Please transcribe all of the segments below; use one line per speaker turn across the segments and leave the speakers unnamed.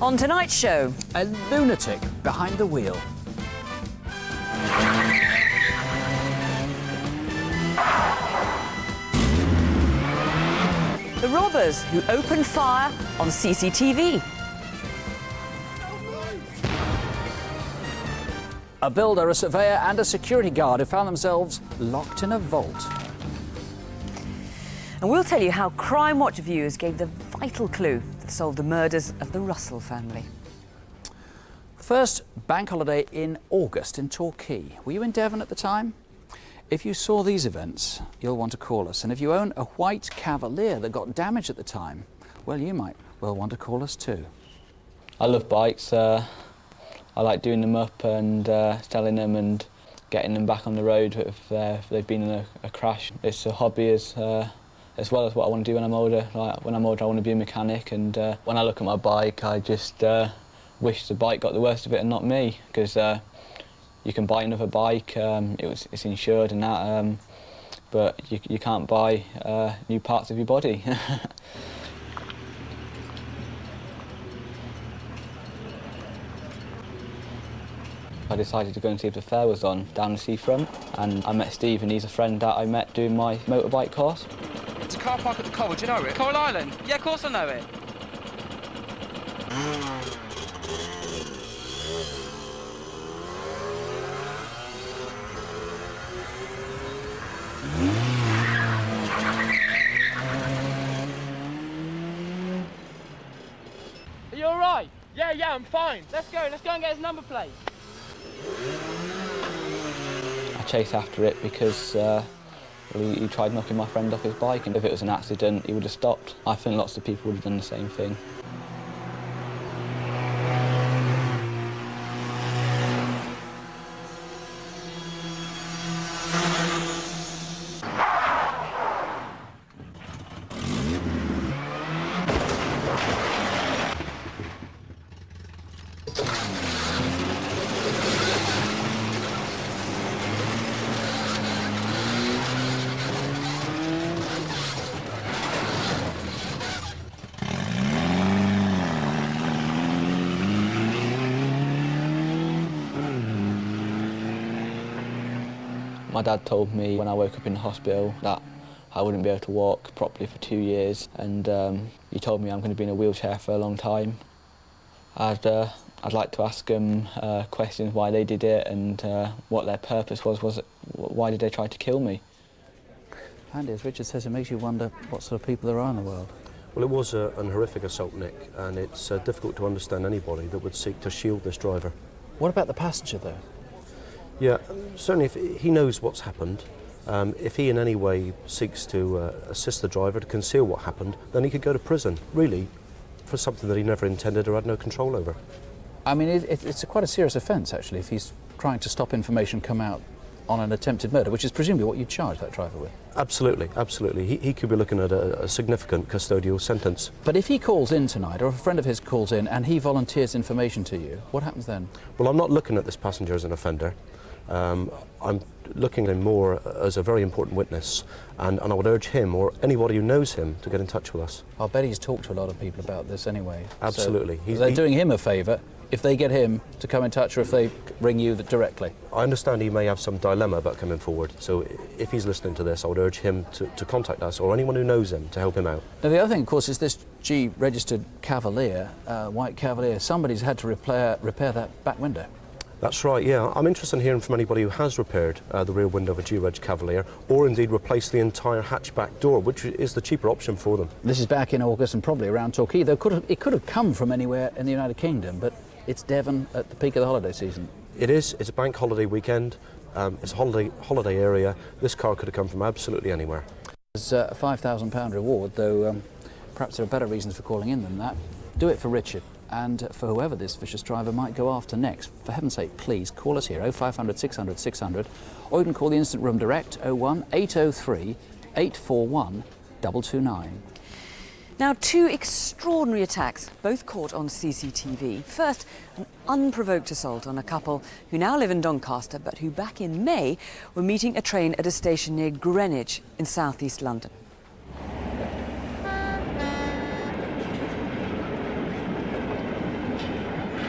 On tonight's show,
a lunatic behind the wheel.
the robbers who opened fire on CCTV.
A builder, a surveyor and a security guard who found themselves locked in a vault.
And we'll tell you how Crimewatch viewers gave the vital clue that solved the murders of the Russell family.
First bank holiday in August in Torquay. Were you in Devon at the time? If you saw these events, you'll want to call us. And if you own a white Cavalier that got damaged at the time, well, you might well want to call us too.
I love bikes. I like doing them up and selling them and getting them back on the road if they've been in a crash. It's a hobby as well as what I want to do when I'm older. Like, when I'm older, I want to be a mechanic, and when I look at my bike, I just wish the bike got the worst of it and not me, because you can buy another bike, it's insured and that, but you can't buy new parts of your body. I decided to go and see if the fair was on down the seafront, and I met Steve, and he's a friend that I met doing my motorbike course.
It's a car park at the Coral, do you know it? Coral Island? Yeah, of course I know it.
Are you alright? Yeah, I'm fine. Let's go and get his number plate.
I chased after it because he tried knocking my friend off his bike, and if it was an accident, he would have stopped. I think lots of people would have done the same thing. My dad told me when I woke up in the hospital that I wouldn't be able to walk properly for 2 years, and he told me I'm going to be in a wheelchair for a long time. I'd like to ask them questions why they did it and what their purpose was. Why did they try to kill me?
Andy, as Richard says, it makes you wonder what sort of people there are in the world.
Well, it was an horrific assault, Nick, and it's difficult to understand anybody that would seek to shield this driver.
What about the passenger, though?
Yeah, certainly if he knows what's happened, if he in any way seeks to assist the driver to conceal what happened, then he could go to prison, really, for something that he never intended or had no control over.
I mean, it's quite a serious offence, actually, if he's trying to stop information come out on an attempted murder, which is presumably what you charge that driver with.
Absolutely, absolutely. He could be looking at a significant custodial sentence.
But if he calls in tonight, or if a friend of his calls in, and he volunteers information to you, what happens then?
Well, I'm not looking at this passenger as an offender. I'm looking at him more as a very important witness, and I would urge him or anybody who knows him to get in touch with us.
I'll bet he's talked to a lot of people about this anyway.
Absolutely.
So they're doing him a favour if they get him to come in touch, or if they ring you directly.
I understand he may have some dilemma about coming forward, so if he's listening to this, I would urge him to contact us or anyone who knows him to help him out.
Now, the other thing, of course, is this G-registered Cavalier, white Cavalier. Somebody's had to repair that back window.
That's right, yeah. I'm interested in hearing from anybody who has repaired the rear window of a G-Reg Cavalier, or indeed replaced the entire hatchback door, which is the cheaper option for them.
This is back in August and probably around Torquay, though it could have come from anywhere in the United Kingdom, but it's Devon at the peak of the holiday season.
It is. It's a bank holiday weekend. It's a holiday area. This car could have come from absolutely anywhere.
There's a £5,000 reward, though perhaps there are better reasons for calling in than that. Do it for Richard. And for whoever this vicious driver might go after next. For heaven's sake, please call us here, 0500 600 600, or you can call the Instant Room direct, 01 803 841 229.
Now, two extraordinary attacks, both caught on CCTV. First, an unprovoked assault on a couple who now live in Doncaster, but who back in May were meeting a train at a station near Greenwich in southeast London.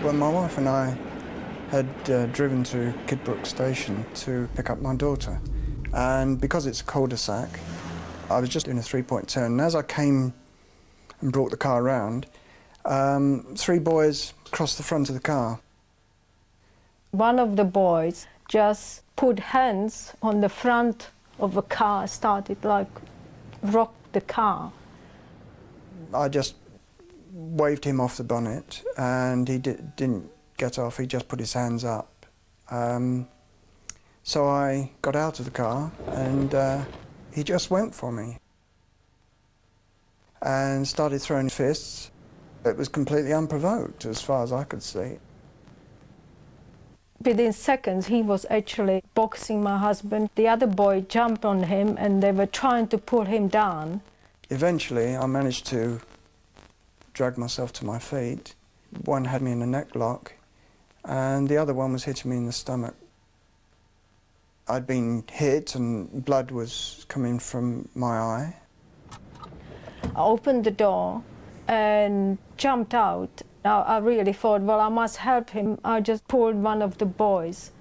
Well, my wife and I had driven to Kidbrooke station to pick up my daughter. And because it's a cul-de-sac, I was just doing a three-point turn. And as I came and brought the car around, 3 boys crossed the front of the car.
One of the boys just put hands on the front of the car, started like rock the car.
I just waved him off the bonnet and he didn't get off, he just put his hands up. So I got out of the car and he just went for me and started throwing fists. It was completely unprovoked as far as I could see.
Within seconds, he was actually boxing my husband. The other boy jumped on him and they were trying to pull him down.
Eventually, I managed to drag myself to my feet. One had me in a neck lock and the other one was hitting me in the stomach. I'd been hit and blood was coming from my eye.
I opened the door and jumped out. I really thought, well, I must help him. I just pulled one of the boys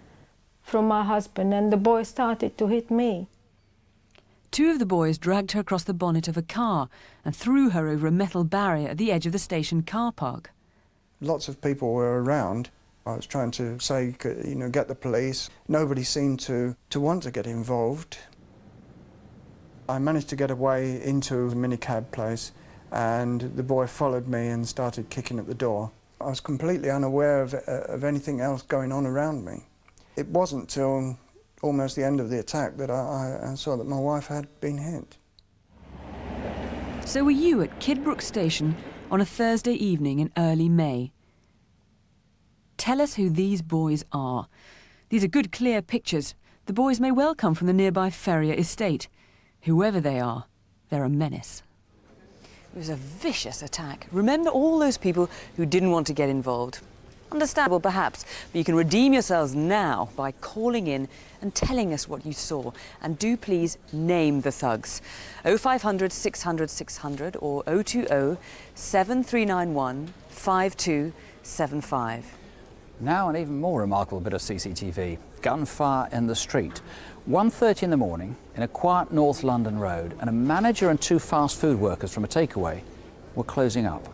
from my husband and the boy started to hit me.
2 of the boys dragged her across the bonnet of a car and threw her over a metal barrier at the edge of the station car park.
Lots of people were around. I was trying to say, you know, get the police. Nobody seemed to want to get involved. I managed to get away into a minicab place and the boy followed me and started kicking at the door. I was completely unaware of anything else going on around me. It wasn't till almost the end of the attack that I saw that my wife had been hit.
So were you at Kidbrooke station on a Thursday evening in early May. Tell us who these boys are. These are good, clear pictures. The boys may well come from the nearby Ferrier estate. Whoever they are, they're a menace. It was a vicious attack. Remember all those people who didn't want to get involved. Understandable, perhaps, but you can redeem yourselves now by calling in and telling us what you saw. And do please name the thugs. 0500 600 600 or 020 7391 5275.
Now an even more remarkable bit of CCTV. Gunfire in the street. 1:30 in the morning in a quiet North London road, and a manager and 2 fast food workers from a takeaway were closing up.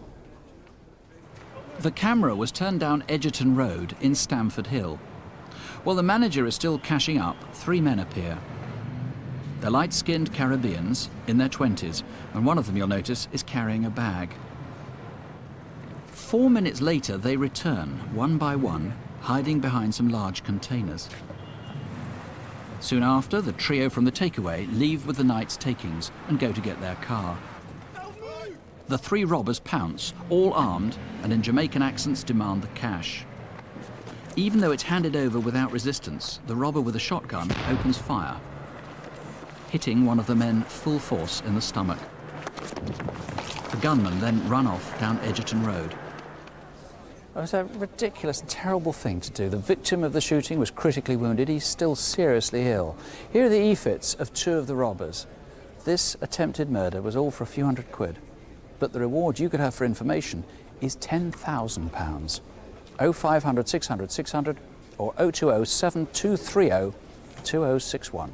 The camera was turned down Egerton Road in Stamford Hill. While the manager is still cashing up, 3 men appear. They're light-skinned Caribbeans in their 20s, and one of them, you'll notice, is carrying a bag. 4 minutes later, they return, one by one, hiding behind some large containers. Soon after, the trio from the takeaway leave with the night's takings and go to get their car. The 3 robbers pounce, all armed, and in Jamaican accents demand the cash. Even though it's handed over without resistance, the robber with a shotgun opens fire, hitting one of the men full force in the stomach. The gunmen then run off down Egerton Road. It was a ridiculous and terrible thing to do. The victim of the shooting was critically wounded. He's still seriously ill. Here are the EFITs of 2 of the robbers. This attempted murder was all for a few £100. But the reward you could have for information is £10,000. 0500 600 600 or 020 7230 2061.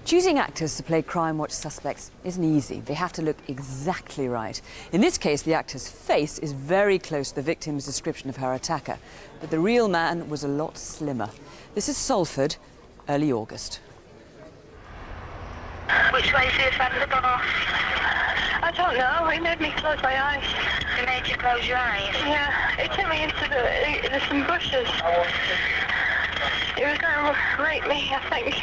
Choosing actors to play Crimewatch suspects isn't easy. They have to look exactly right. In this case, the actor's face is very close to the victim's description of her attacker, but the real man was a lot slimmer. This is Salford, early August.
Which way's the offender gone off? I don't know. He made me close my eyes. He made you close your eyes? Yeah. He took me into there's some bushes. He was going to rape me, I think.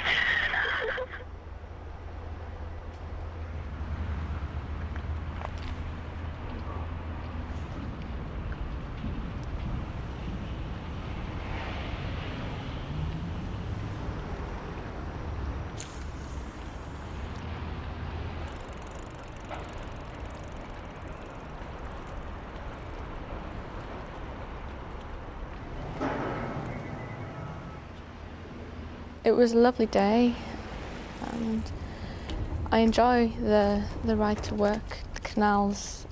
It was a lovely day and I enjoy the ride to work. The canal's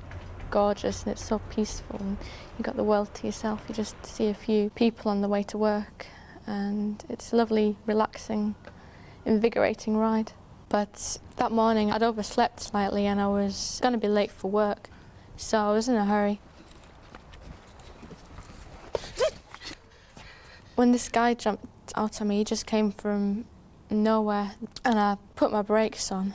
gorgeous and it's so peaceful, and you've got the world to yourself. You just see a few people on the way to work, and it's a lovely, relaxing, invigorating ride. But that morning I'd overslept slightly and I was going to be late for work, so I was in a hurry. When this guy jumped out at me, he just came from nowhere, and I put my brakes on.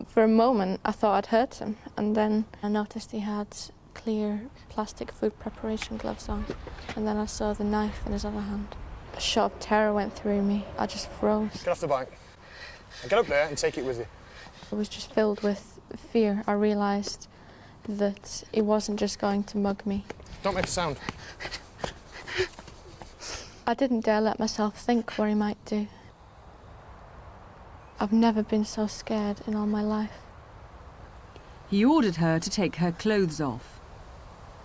For a moment I thought I'd hurt him, and then I noticed he had clear plastic food preparation gloves on, and then I saw the knife in his other hand. A shot of terror went through me. I just froze.
Get off the bike. Get up there and take it with you.
I was just filled with fear. I realised that he wasn't just going to mug me.
Don't make a sound.
I didn't dare let myself think what he might do. I've never been so scared in all my life.
He ordered her to take her clothes off.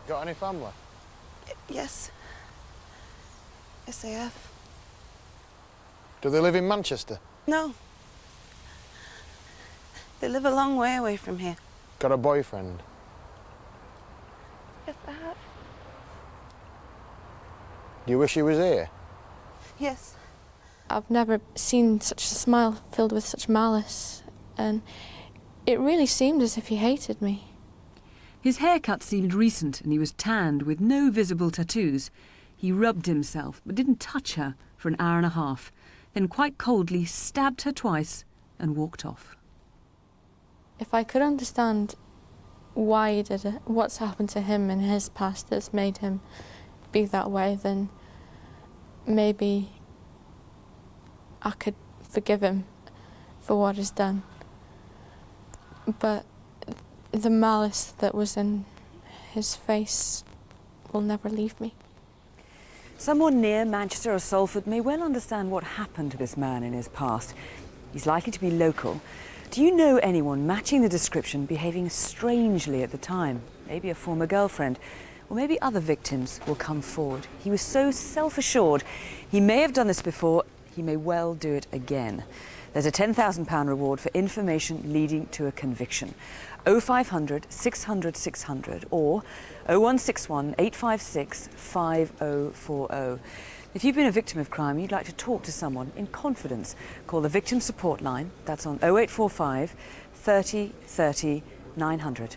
Got any family?
Yes. Yes, they have.
Do they live in Manchester?
No. They live a long way away from here.
Got a boyfriend?
Yes, I have.
Do you wish he was here?
Yes.
I've never seen such a smile filled with such malice, and it really seemed as if he hated me.
His haircut seemed recent and he was tanned with no visible tattoos. He rubbed himself but didn't touch her for an hour and a half, then quite coldly stabbed her twice and walked off.
If I could understand why he did it, what's happened to him in his past that's made him be that way, then maybe I could forgive him for what he's done. But the malice that was in his face will never leave me.
Someone near Manchester or Salford may well understand what happened to this man in his past. He's likely to be local. Do you know anyone matching the description behaving strangely at the time? Maybe a former girlfriend, or maybe other victims will come forward. He was so self-assured. He may have done this before. He may well do it again. There's a £10,000 reward for information leading to a conviction. 0500 600 600 or 0161 856 5040. If you've been a victim of crime, you'd like to talk to someone in confidence, call the Victim Support Line. That's on 0845 30 30 900.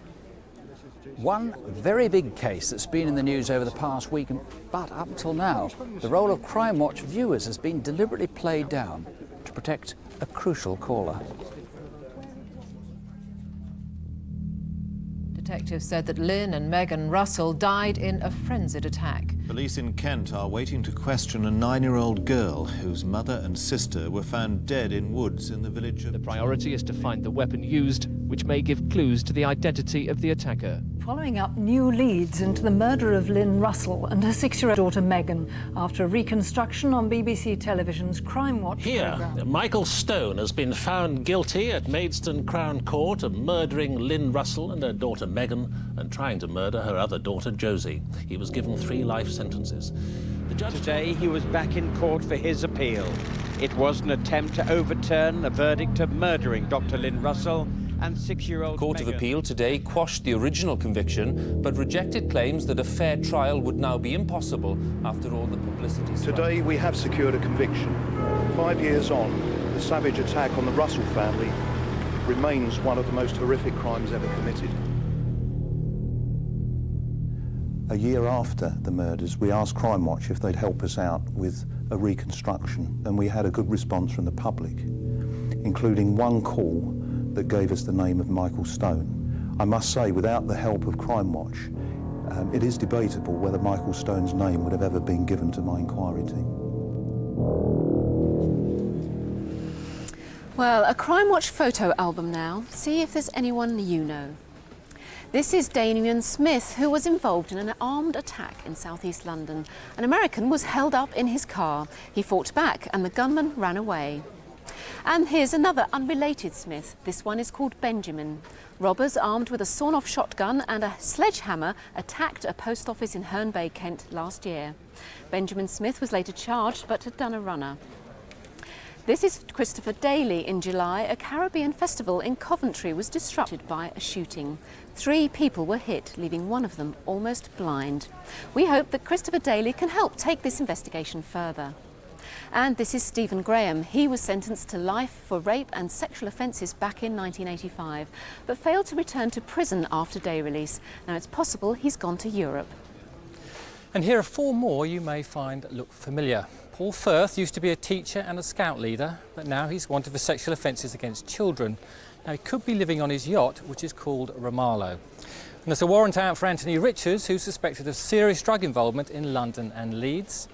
One very big case that's been in the news over the past week, but up until now, the role of Crimewatch viewers has been deliberately played down to protect a crucial caller.
Detectives said that Lynn and Megan Russell died in a frenzied attack.
Police in Kent are waiting to question a 9-year-old girl whose mother and sister were found dead in woods in the village of...
The priority is to find the weapon used, which may give clues to the identity of the attacker.
Following up new leads into the murder of Lynn Russell and her 6-year-old daughter Megan after a reconstruction on BBC Television's Crimewatch programme.
Michael Stone has been found guilty at Maidstone Crown Court of murdering Lynn Russell and her daughter Megan and trying to murder her other daughter Josie. He was given 3 life sentences. The judge...
Today he was back in court for his appeal. It was an attempt to overturn a verdict of murdering Dr. Lynn Russell and 6-year-old
Court of Appeal today quashed the original conviction but rejected claims that a fair trial would now be impossible after all the publicity.
Today we have secured a conviction. 5 years on, the savage attack on the Russell family remains one of the most horrific crimes ever committed.
A year after the murders, we asked Crimewatch if they'd help us out with a reconstruction, and we had a good response from the public, including one call that gave us the name of Michael Stone. I must say, without the help of Crimewatch, it is debatable whether Michael Stone's name would have ever been given to my inquiry team.
Well, a Crimewatch photo album now. See if there's anyone you know. This is Damien Smith, who was involved in an armed attack in southeast London. An American was held up in his car. He fought back and the gunman ran away. And here's another unrelated Smith. This one is called Benjamin. Robbers armed with a sawn-off shotgun and a sledgehammer attacked a post office in Herne Bay, Kent last year. Benjamin Smith was later charged but had done a runner. This is Christopher Daly. In July, a Caribbean festival in Coventry was disrupted by a shooting. 3 people were hit, leaving one of them almost blind. We hope that Christopher Daly can help take this investigation further. And this is Stephen Graham. He was sentenced to life for rape and sexual offences back in 1985, but failed to return to prison after day release. Now it's possible he's gone to Europe.
And here are 4 more you may find look familiar. Paul Firth used to be a teacher and a scout leader, but now he's wanted for sexual offences against children. Now he could be living on his yacht, which is called Ramallo. And there's a warrant out for Anthony Richards, who's suspected of serious drug involvement in London and Leeds.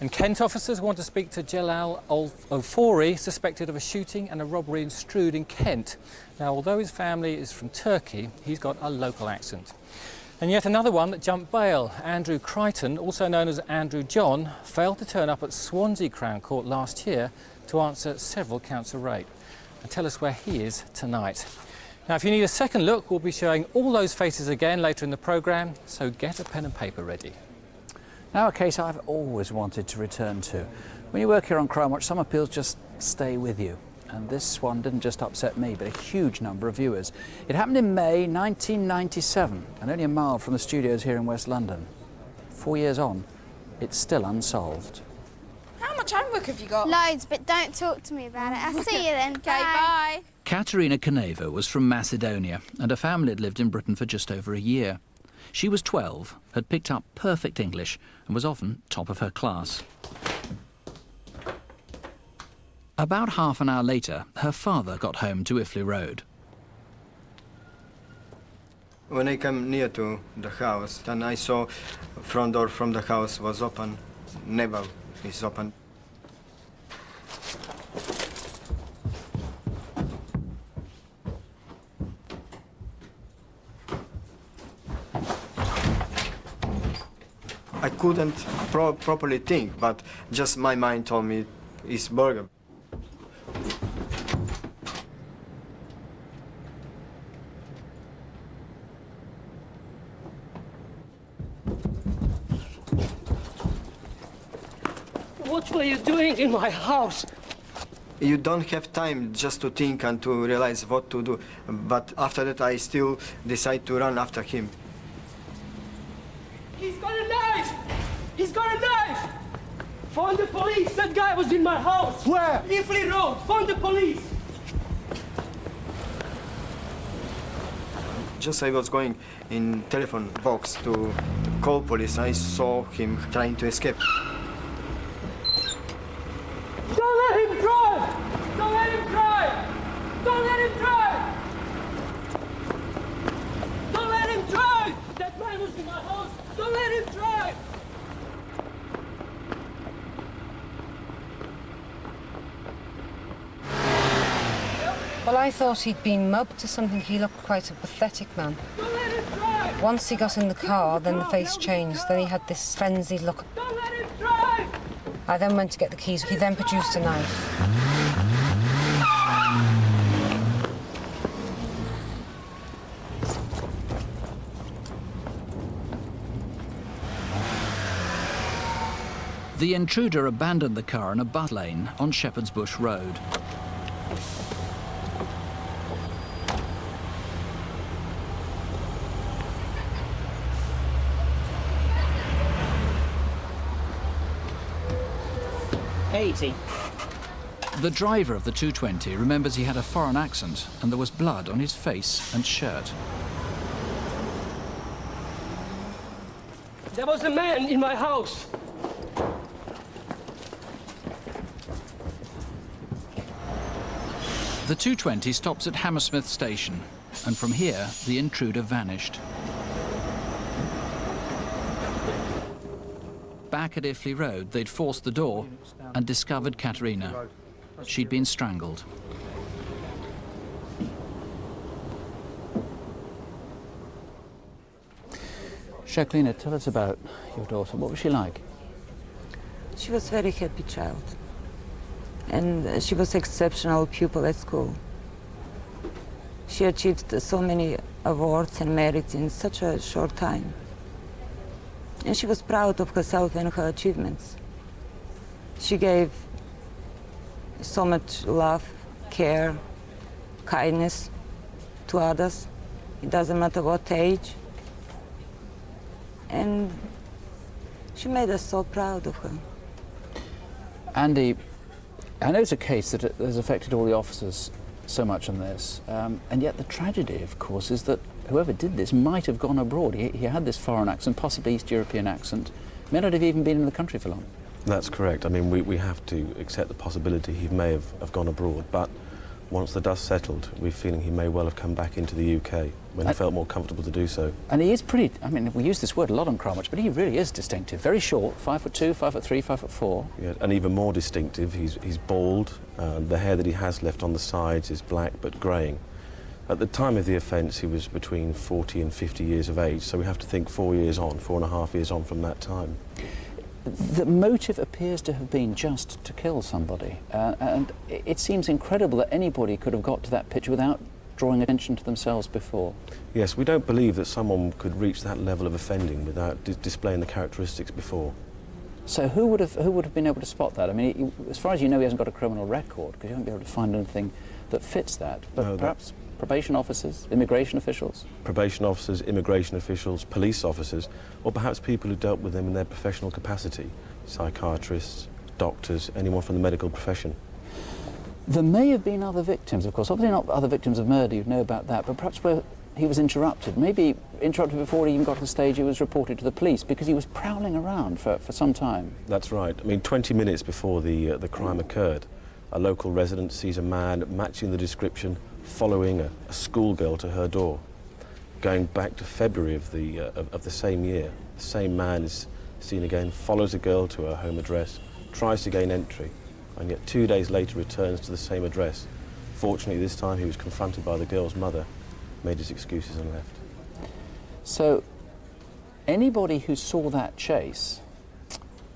And Kent officers want to speak to Jalal Ofori, suspected of a shooting and a robbery in Strood in Kent. Now, although his family is from Turkey, he's got a local accent. And yet another one that jumped bail. Andrew Crichton, also known as Andrew John, failed to turn up at Swansea Crown Court last year to answer several counts of rape. And tell us where he is tonight. Now, if you need a second look, we'll be showing all those faces again later in the programme, so get a pen and paper ready.
Now, a case I've always wanted to return to. When you work here on Crimewatch, some appeals just stay with you. And this one didn't just upset me, but a huge number of viewers. It happened in May 1997, and only a mile from the studios here in West London. 4 years on, it's still unsolved.
How much homework have you got? Loads, but don't talk to me about it. I'll see you then. Okay, bye.
Katerina Kaneva was from Macedonia, and her family had lived in Britain for just over a year. She was 12, had picked up perfect English, and was often top of her class. About half an hour later, her father got home to Iffley Road.
When I came near to the house, then I saw front door from the house was open, never is open. I couldn't properly think, but just my mind told me it's burglar.
What were you doing in my house?
You don't have time just to think and to realize what to do. But after that, I still decide to run after him.
He's got a knife! He's got a knife! Phone the police! That guy was in my house! Where? Iffley Road! Phone the police!
Just I was going in telephone box to call police. I saw him trying to escape.
Don't let him drive! Don't let him drive! Don't let him drive! Don't let him drive! That man was in my house! Don't let him drive!
Well, I thought he'd been mugged or something. He looked quite a pathetic man. Once he got in the car, then the face changed. Then he had this frenzied look. I then went to get the keys. He then produced a knife.
The intruder abandoned the car in a bus lane on Shepherd's Bush Road. The driver of the 220 remembers he had a foreign accent and there was blood on his face and shirt.
There was a man in my house.
The 220 stops at Hammersmith Station, and from here, the intruder vanished. Back at Iffley Road, they'd forced the door and discovered Katerina. She'd been strangled. Jacqueline, tell us about your daughter. What was she like?
She was a very happy child. And she was exceptional pupil at school. She achieved so many awards and merits in such a short time. And she was proud of herself and her achievements. She gave so much love, care, kindness to others. It doesn't matter what age. And she made us so proud of her.
Andy, I know it's a case that has affected all the officers so much on this, and yet the tragedy, of course, is that whoever did this might have gone abroad. He had this foreign accent, possibly East European accent, may not have even been in the country for long.
That's correct. I mean, we have to accept the possibility he may have gone abroad, but once the dust settled, we're feeling he may well have come back into the UK when he felt more comfortable to do so.
And he is pretty, I mean, we use this word a lot on Crimewatch, but he really is distinctive. Very short, 5'2", 5'3", 5'4".
Yeah, and even more distinctive, he's bald. The hair that he has left on the sides is black but greying. At the time of the offence, he was between 40 and 50 years of age, so we have to think 4 years on, 4.5 years on from that time.
The motive appears to have been just to kill somebody, and it seems incredible that anybody could have got to that pitch without drawing attention to themselves before.
Yes, we don't believe that someone could reach that level of offending without displaying the characteristics before.
So who would have been able to spot that? I mean, as far as you know, he hasn't got a criminal record, because you won't be able to find anything that fits that. But no, perhaps probation officers, immigration officials?
Probation officers, immigration officials, police officers, or perhaps people who dealt with them in their professional capacity, psychiatrists, doctors, anyone from the medical profession.
There may have been other victims, of course, obviously not other victims of murder, you'd know about that, but perhaps where he was interrupted, maybe interrupted before he even got to the stage he was reported to the police, because he was prowling around for some time.
That's right. I mean, 20 minutes before the crime occurred, a local resident sees a man matching the description, following a schoolgirl to her door. Going back to February of the same year, the same man is seen again, follows a girl to her home address, tries to gain entry, and yet 2 days later returns to the same address. Fortunately, this time he was confronted by the girl's mother, made his excuses and left.
So, anybody who saw that chase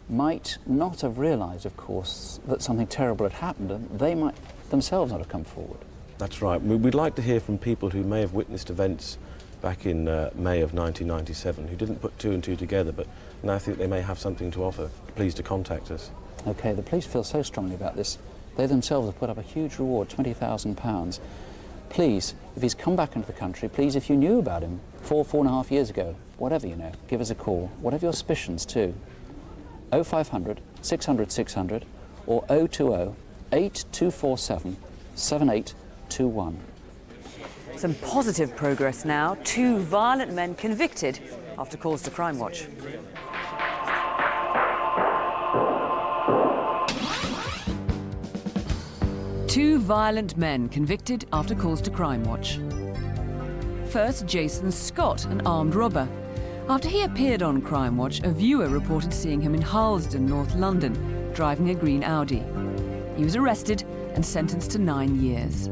might not have realised, of course, that something terrible had happened, and they might themselves not have come forward.
That's right. We'd like to hear from people who may have witnessed events back in May of 1997, who didn't put two and two together, but now think they may have something to offer. Please to contact us.
OK, the police feel so strongly about this. They themselves have put up a huge reward, £20,000. Please, if he's come back into the country, please, if you knew about him 4.5 years ago, whatever you know, give us a call. Whatever your suspicions, too. 0500 600 600 or 020 8247 7821.
Some positive progress now. 2 violent men convicted after calls to Crimewatch. Two violent men convicted after calls to Crimewatch. First, Jason Scott, an armed robber. After he appeared on Crimewatch, a viewer reported seeing him in Harlesden, North London, driving a green Audi. He was arrested and sentenced to 9 years.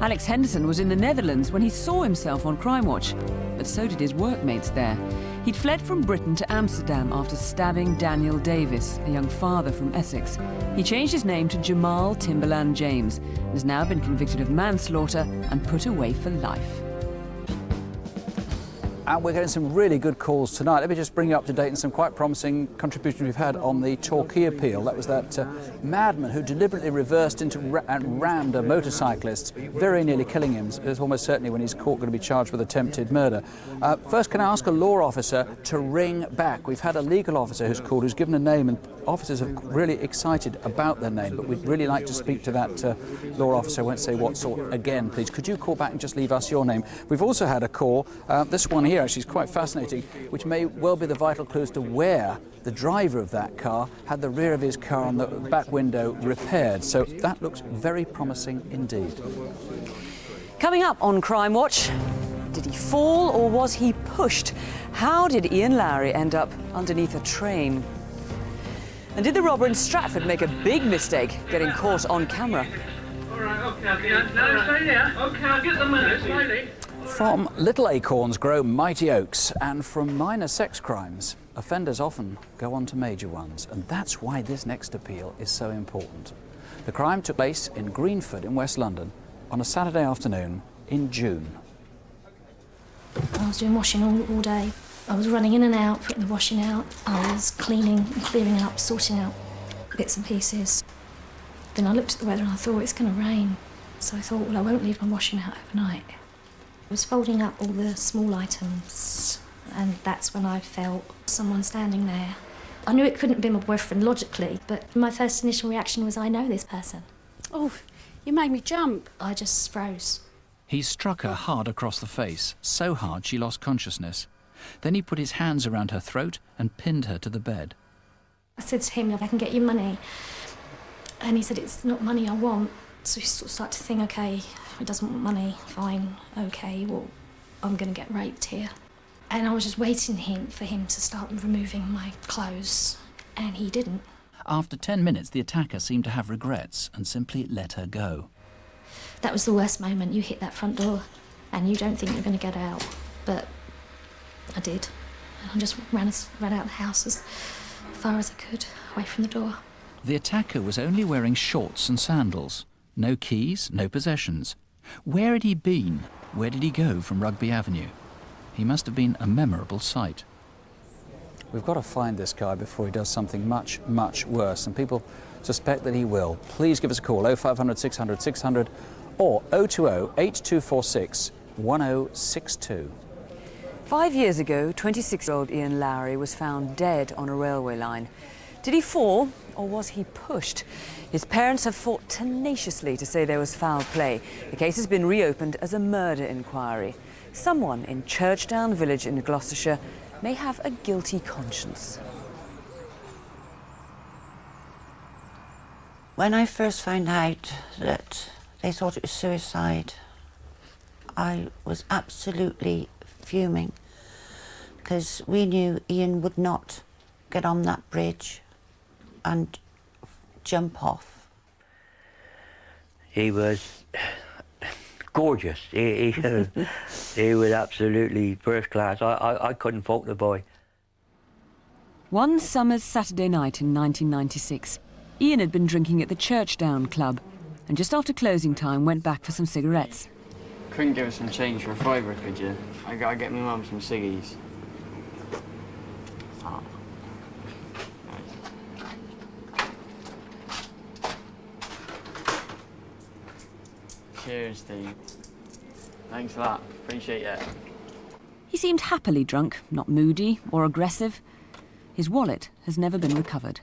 Alex Henderson was in the Netherlands when he saw himself on Crimewatch, but so did his workmates there. He'd fled from Britain to Amsterdam after stabbing Daniel Davis, a young father from Essex. He changed his name to Jamal Timberland James and has now been convicted of manslaughter and put away for life.
And we're getting some really good calls tonight. Let me just bring you up to date on some quite promising contributions we've had on the Torquay appeal. That was that madman who deliberately reversed into and rammed a motorcyclist, very nearly killing him. It's almost certainly when he's caught going to be charged with attempted murder. First, can I ask a law officer to ring back? We've had a legal officer who's called, who's given a name, and officers are really excited about their name, but we'd really like to speak to that law officer. I won't say what sort again, please. Could you call back and just leave us your name? We've also had a call, this one here actually is quite fascinating, which may well be the vital clue as to where the driver of that car had the rear of his car on the back window repaired. So that looks very promising indeed.
Coming up on Crimewatch, did he fall or was he pushed? How did Ian Lowry end up underneath a train? And did the robber in Stratford make a big mistake getting caught on camera?
All right, OK, now stay here. OK, I'll get the minute, slowly.
From little acorns grow mighty oaks, and from minor sex crimes, offenders often go on to major ones, and that's why this next appeal is so important. The crime took place in Greenford in West London on a Saturday afternoon in June.
I was doing washing all day. I was running in and out, putting the washing out. I was cleaning and clearing up, sorting out bits and pieces. Then I looked at the weather and I thought it's going to rain. So I thought, well, I won't leave my washing out overnight. I was folding up all the small items, and that's when I felt someone standing there. I knew it couldn't have been my boyfriend logically, but my first initial reaction was, I know this person.
Oh, you made me jump.
I just froze.
He struck her hard across the face, so hard she lost consciousness. Then he put his hands around her throat and pinned her to the bed.
I said to him, I can get you money. And he said, it's not money I want. So he sort of started to think, OK, he doesn't want money, fine, OK, well, I'm going to get raped here. And I was just waiting for him to start removing my clothes, and he didn't.
After 10 minutes, the attacker seemed to have regrets and simply let her go.
That was the worst moment. You hit that front door, and you don't think you're going to get out. But I did. And I just ran out the house as far as I could, away from the door.
The attacker was only wearing shorts and sandals. No keys, no possessions. Where had he been? Where did he go from Rugby Avenue? He must have been a memorable sight. We've got to find this guy before he does something much, much worse, and people suspect that he will. Please give us a call, 0500 600 600 or 020 8246 1062.
5 years ago, 26-year-old Ian Lowry was found dead on a railway line. Did he fall, or was he pushed? His parents have fought tenaciously to say there was foul play. The case has been reopened as a murder inquiry. Someone in Churchdown village in Gloucestershire may have a guilty conscience.
When I first found out that they thought it was suicide, I was absolutely fuming, because we knew Ian would not get on that bridge and jump off.
He was gorgeous. He was absolutely first class. I couldn't fault the boy.
One summer's Saturday night in 1996, Ian had been drinking at the Churchdown club, and just after closing time went back for some cigarettes.
Couldn't give us some change for a fiver, could you? I gotta get my mum some ciggies. Oh. Cheers, Steve. Thanks a lot. Appreciate it.
He seemed happily drunk, not moody or aggressive. His wallet has never been recovered.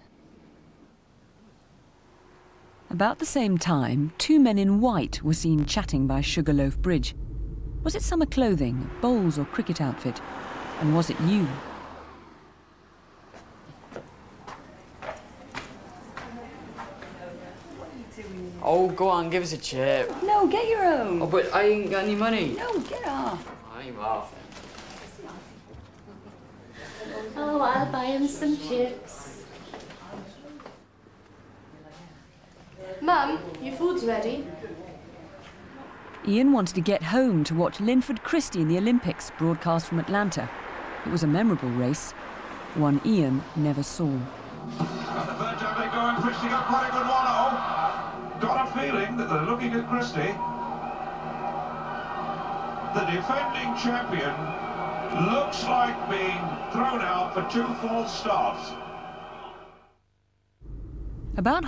About the same time, two men in white were seen chatting by Sugarloaf Bridge. Was it summer clothing, bowls or cricket outfit? And was it you?
Oh, go on, give us a chip.
No, get your own.
Oh, but I ain't got any money.
No, get off.
I'm off.
Oh, I'll buy him some chips.
Mum, your food's ready.
Ian wanted to get home to watch Linford Christie in the Olympics, broadcast from Atlanta. It was a memorable race, one Ian never saw.
And the third time they go and Christie got quite a good 1-0. Got a feeling that they're looking at Christie. The defending champion looks like being thrown out for 2 false starts.
About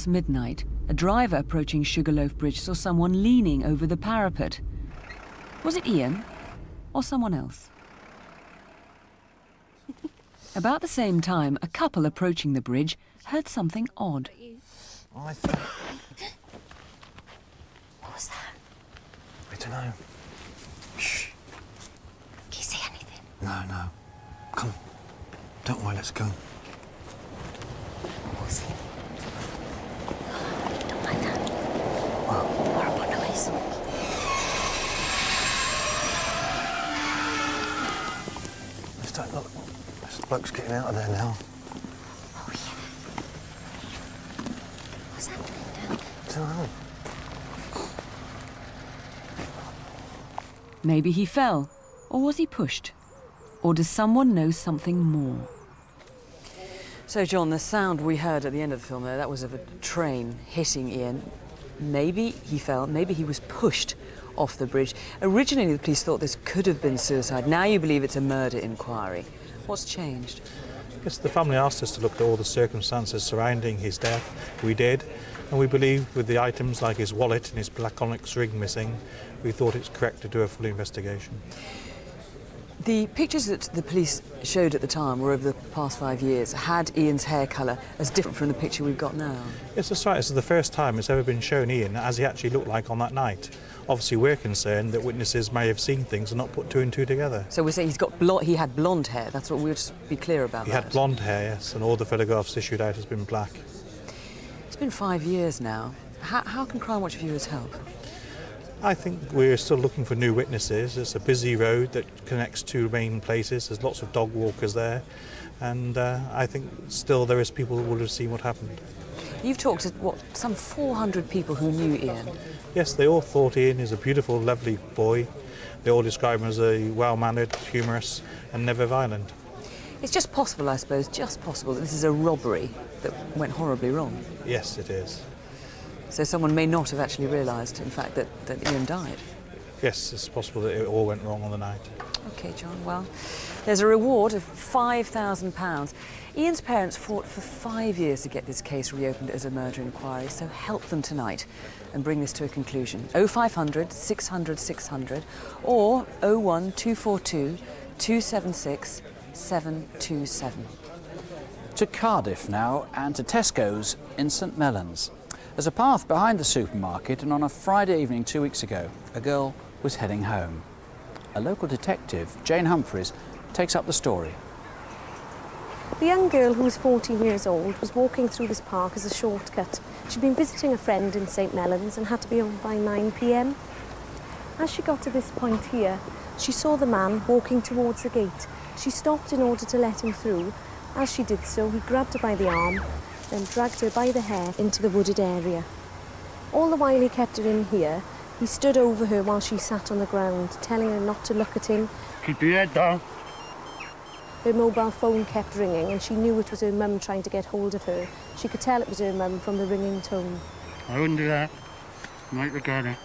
midnight, a driver approaching Sugarloaf Bridge saw someone leaning over the parapet. Was it Ian or someone else? About the same time, a couple approaching the bridge heard something odd.
What
was that?
I don't know. Shh.
Can you see anything?
No. Come. Don't worry, let's go.
What was it? Don't like that. Horrible noise.
Let's don't look. This bloke's getting out of there now.
Oh, yeah. What's happening down there?
I don't know.
Maybe he fell, or was he pushed? Or does someone know something more? So, John, the sound we heard at the end of the film there, that was of a train hitting Ian. Maybe he fell, maybe he was pushed off the bridge. Originally, the police thought this could have been suicide. Now you believe it's a murder inquiry. What's changed?
Because the family asked us to look at all the circumstances surrounding his death. We did.
And we believe with the items like his wallet and his black onyx ring missing, we thought it's correct to do a full investigation.
The pictures that the police showed at the time, or over the past 5 years, had Ian's hair colour as different from the picture we've got now.
Yes, that's right. This is the first time it's ever been shown Ian as he actually looked like on that night. Obviously, we're concerned that witnesses may have seen things and not put two and two together.
So we're saying he had blonde hair. That's what we'll just be clear about.
He had blonde hair, yes, and all the photographs issued out has been black.
It's been 5 years now. How can Crimewatch viewers help?
I think we're still looking for new witnesses. It's a busy road that connects two main places. There's lots of dog walkers there, and I think still there is people who will have seen what happened.
You've talked to, some 400 people who knew Ian?
Yes, they all thought Ian is a beautiful, lovely boy. They all describe him as a well-mannered, humorous and never violent.
It's just possible, I suppose, that this is a robbery that went horribly wrong.
Yes, it is.
So someone may not have actually realised, in fact, that Ian died.
Yes, it's possible that it all went wrong on the night.
OK, John, well, there's a reward of £5,000. Ian's parents fought for 5 years to get this case reopened as a murder inquiry, so help them tonight and bring this to a conclusion. 0500 600 600 or 01242 276 727.
To Cardiff now, and to Tesco's in St Mellons. There's a path behind the supermarket, and on a Friday evening 2 weeks ago, a girl was heading home. A local detective, Jane Humphreys, takes up the story.
The young girl, who was 14 years old, was walking through this park as a shortcut. She'd been visiting a friend in St Mellons and had to be home by 9 p.m. As she got to this point here, she saw the man walking towards the gate. She stopped in order to let him through. As she did so, he grabbed her by the arm, then dragged her by the hair into the wooded area. All the while he kept her in here, he stood over her while she sat on the ground, telling her not to look at him.
Keep your head down.
Her mobile phone kept ringing and she knew it was her mum trying to get hold of her. She could tell it was her mum from the ringing tone.
I wouldn't do that. You might regret it.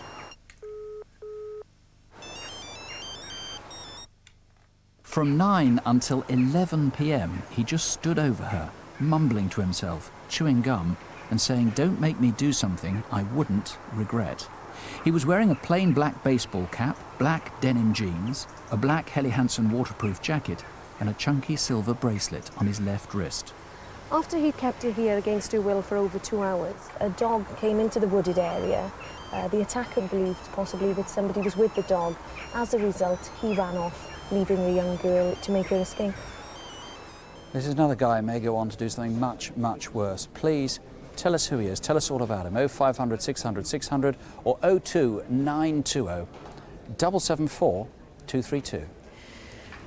From 9 until 11 p.m, he just stood over her, mumbling to himself, chewing gum, and saying, "Don't make me do something I wouldn't regret." He was wearing a plain black baseball cap, black denim jeans, a black Helly Hansen waterproof jacket, and a chunky silver bracelet on his left wrist.
After he'd kept her here against her will for over 2 hours, a dog came into the wooded area. The attacker believed possibly that somebody was with the dog. As a result, he ran off, leaving the young girl to make her escape.
This is another guy who may go on to do something much, much worse. Please tell us who he is. Tell us all about him. 0500 600 600 or 02920 774 232.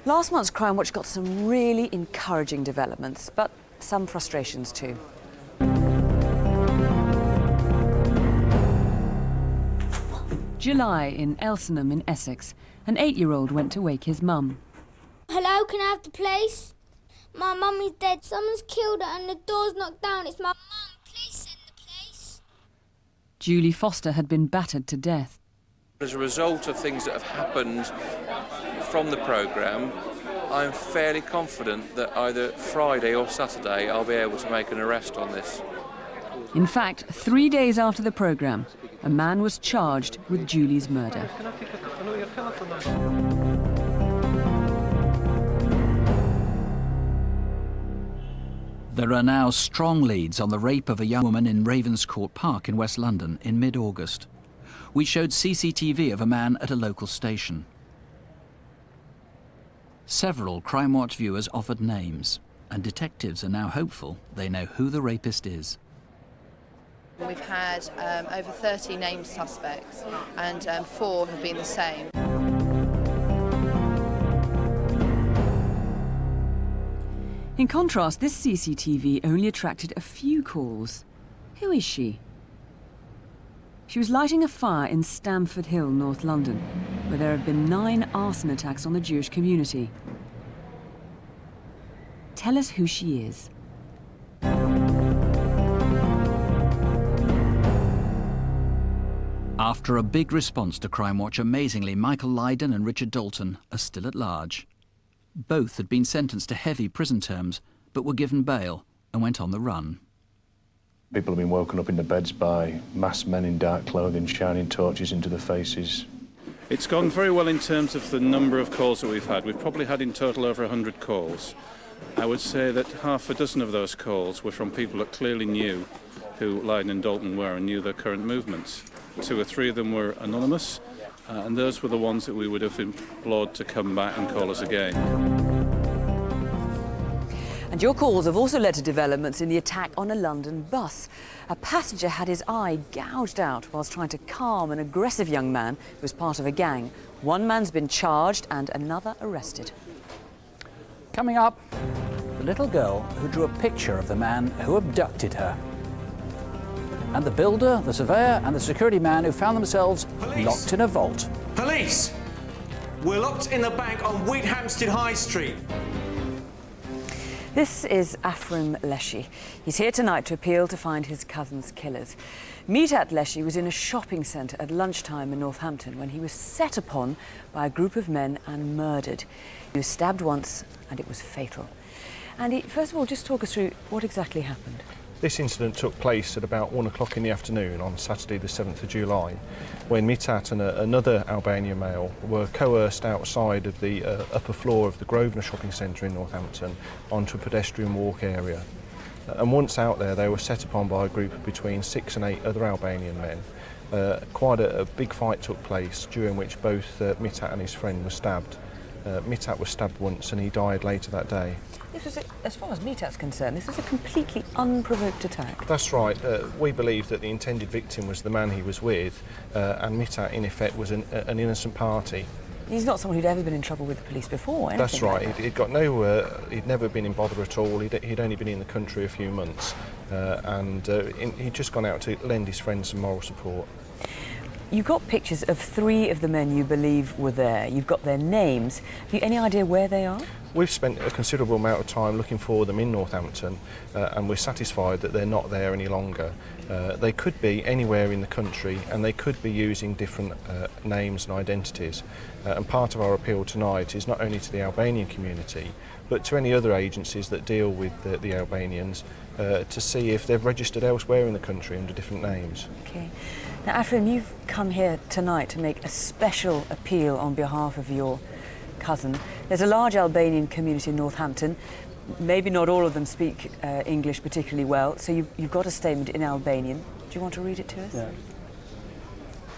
Last month's Crimewatch got some really encouraging developments, but some frustrations too. July in Elsenham in Essex. An 8-year-old went to wake his mum.
Hello, can I have the place? My mummy's dead. Someone's killed her and the door's knocked down. It's my mum. Please send the police.
Julie Foster had been battered to death.
As a result of things that have happened from the programme, I'm fairly confident that either Friday or Saturday I'll be able to make an arrest on this.
In fact, 3 days after the programme, a man was charged with Julie's murder.
There are now strong leads on the rape of a young woman in Ravenscourt Park in West London in mid-August. We showed CCTV of a man at a local station. Several Crimewatch viewers offered names, and detectives are now hopeful they know who the rapist is.
We've had over 30 named suspects, and 4 have been the same.
In contrast, this CCTV only attracted a few calls. Who is she? She was lighting a fire in Stamford Hill, North London, where there have been 9 arson attacks on the Jewish community. Tell us who she is.
After a big response to Crimewatch, amazingly, Michael Lydon and Richard Dalton are still at large. Both had been sentenced to heavy prison terms, but were given bail and went on the run.
People have been woken up in their beds by masked men in dark clothing shining torches into their faces.
It's gone very well in terms of the number of calls that we've had. We've probably had in total over 100 calls. I would say that half a dozen of those calls were from people that clearly knew who Leiden and Dalton were and knew their current movements. 2 or 3 of them were anonymous, and those were the ones that we would have implored to come back and call us again.
And your calls have also led to developments in the attack on a London bus. A passenger had his eye gouged out whilst trying to calm an aggressive young man who was part of a gang. One man's been charged and another arrested.
Coming up, the little girl who drew a picture of the man who abducted her. And the builder, the surveyor and the security man who found themselves locked in a vault.
Police! We're locked in the bank on Wheathampstead High Street.
This is Afrim Leshi. He's here tonight to appeal to find his cousin's killers. Mithat Leshi was in a shopping centre at lunchtime in Northampton when he was set upon by a group of men and murdered. He was stabbed once and it was fatal. Andy, first of all, just talk us through what exactly happened.
This incident took place at about 1 o'clock in the afternoon on Saturday the 7th of July when Mithat and another Albanian male were coerced outside of the upper floor of the Grosvenor shopping centre in Northampton onto a pedestrian walk area. And once out there they were set upon by a group of between 6 and 8 other Albanian men. Quite a big fight took place during which both Mithat and his friend were stabbed. Mithat was stabbed once and he died later that day.
This was, as far as Mithat's concerned, this was a completely unprovoked attack.
That's right. We believe that the intended victim was the man he was with, and Mithat, in effect, was an innocent party.
He's not someone who'd ever been in trouble with the police before.
That's right.
Like that.
He'd got no. He'd never been in bother at all. He'd only been in the country a few months, and he'd just gone out to lend his friends some moral support.
You've got pictures of 3 of the men you believe were there. You've got their names. Have you any idea where they are?
We've spent a considerable amount of time looking for them in Northampton, and we're satisfied that they're not there any longer. They could be anywhere in the country, and they could be using different names and identities. And part of our appeal tonight is not only to the Albanian community, but to any other agencies that deal with the Albanians to see if they've registered elsewhere in the country under different names.
Okay. Now, Afrin, you've come here tonight to make a special appeal on behalf of your cousin. There's a large Albanian community in Northampton. Maybe not all of them speak English particularly well, so you've got a statement in Albanian. Do you want to read it to us?
Yeah.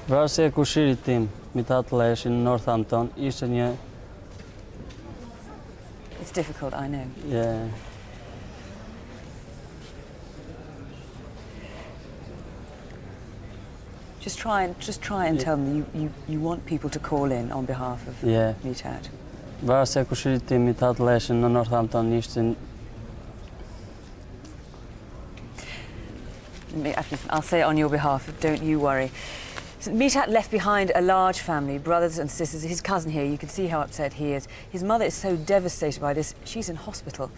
Vrasja e kushirit tim, Mithat Leshi në Northampton, ishte një...
It's difficult, I know.
Yeah.
Just try and tell them you want people to call in on behalf of Mithat.
Vrasja e kushirit tim, Mithat Leshi në Northampton, ishte...
I'll say it on your behalf, don't you worry. So Mithat left behind a large family, brothers and sisters. His cousin here, you can see how upset he is. His mother is so devastated by this, she's in hospital.